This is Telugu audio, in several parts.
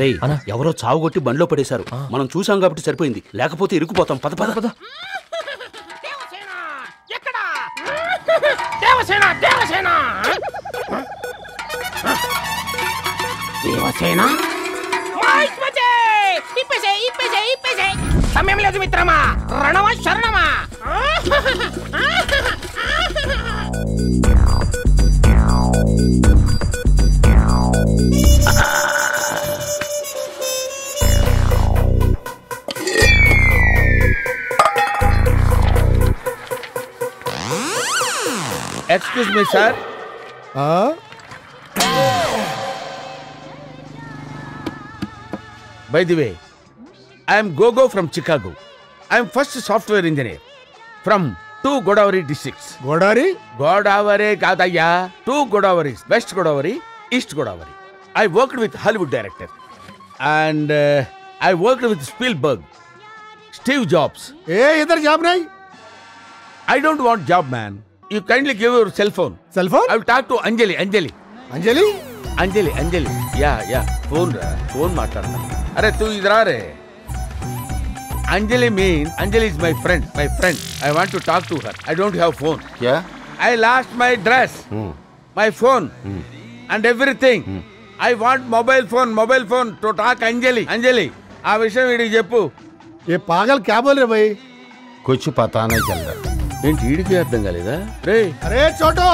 రేయ్ ఎవరో చావుగొట్టి బండిలో పడేశారు. మనం చూసాం కాబట్టి సరిపోయింది, లేకపోతే ఇరుక్కుపోతాం. పద పద పద. సమయం లేదు మిత్రమా, రణమా శరణమా. Excuse me, sir. By the way, I am Gogo from Chicago. I am first software engineer from 2 Godavari districts. Godavari kadaya. 2 Godavaris. West Godavari, East Godavari. I worked with Hollywood director. And I worked with Spielberg, Steve Jobs. Hey, idhar job nahi? I don't want job, man. You kindly give your cell phone. Cell phone? I will talk to Anjali. Yeah. Phone maatladna. Arey tu idhar aa re. Anjali is my friend. I want to talk to her. I don't have phone. Yeah? I lost my dress, my phone, and everything. I want mobile phone to talk Anjali. aa vishayam idiki cheppu. Ye pagal kya bol rahe bhai? कुछ पता नहीं चल रहा. ఏంటి ఈడికి అర్థం కాలేదా రే? अरे छोटो,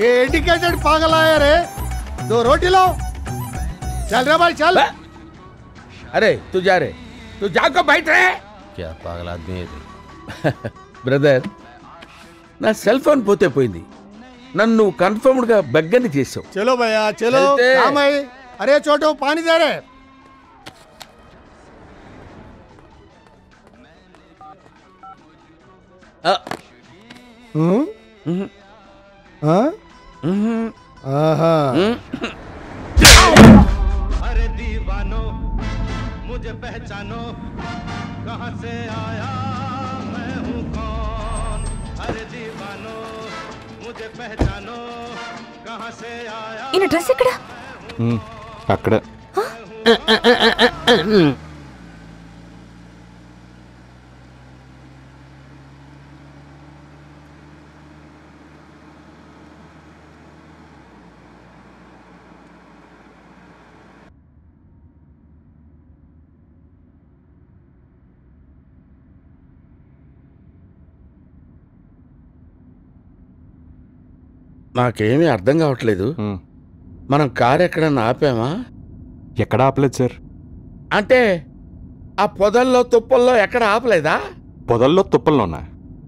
ये एडिकेटेड पागल आया रे. 2 रोटी लो. चल रे भाई चल. अरे तू जा रे, तू जाको बैठ रे. क्या पागल आदमी है? బ్రదర్, నా సెల్ ఫోన్ పోతే పోయింది, నన్ను కన్ఫర్మ్డ్ గా బెగ్గని చేసావు. चलो भैया चलो. काम है. अरे छोटो पानी दे रे. अरे दीवानो मुझे पहचानो, कहां से आया मैं हूं कौन. अरे दीवानो मुझे पहचानो, कहां से आया. इन ड्रेस ఎక్కడ? అక్కడ. నాకేమీ అర్థం కావట్లేదు. మనం కారు ఎక్కడన్నా ఆపామా? ఎక్కడ ఆపలేదు సార్. అంటే ఆ పొదల్లో తుప్పల్లో ఎక్కడ ఆపలేదా? పొదల్లో తుప్పల్లోనా?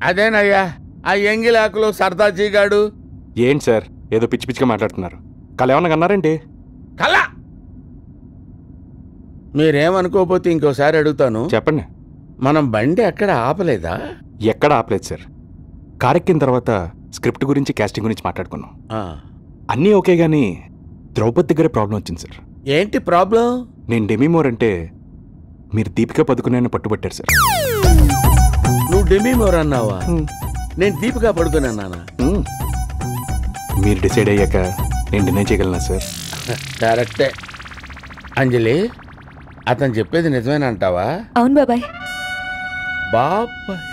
అదేనయ్యా, ఆ ఎంగిలాకులు సర్దాజీగాడు. ఏంటి సార్ ఏదో పిచ్చి పిచ్చిగా మాట్లాడుతున్నారు? కళ ఏమన్నా కన్నారేంటి? కళ? మీరేమనుకోకపోతే ఇంకోసారి అడుగుతాను, చెప్పండి. మనం బండి ఎక్కడ ఆపలేదా? ఎక్కడ ఆపలేదు సార్. కారెక్కిన తర్వాత స్క్రిప్ట్ గురించి, కాస్టింగ్ గురించి మాట్లాడుకున్నాం. అన్నీ ఓకే గానీ ద్రౌపది దగ్గర ప్రాబ్లం వచ్చింది సార్. ఏంటి ప్రాబ్లం? నేను డెమీ మోర్ అంటే మీరు దీపికా పదుకునే పట్టుబట్టారు సార్. నువ్వు డెమీ మోర్ అన్నావా? నేను దీపికా పడుకుని అన్నానా? మీరు డిసైడ్ అయ్యాక నేను డినై చేయగలనా సార్? కరెక్టే. అంజలి, అతను చెప్పేది నిజమేనంటావా? అవును బాబాయ్. బాబాయ్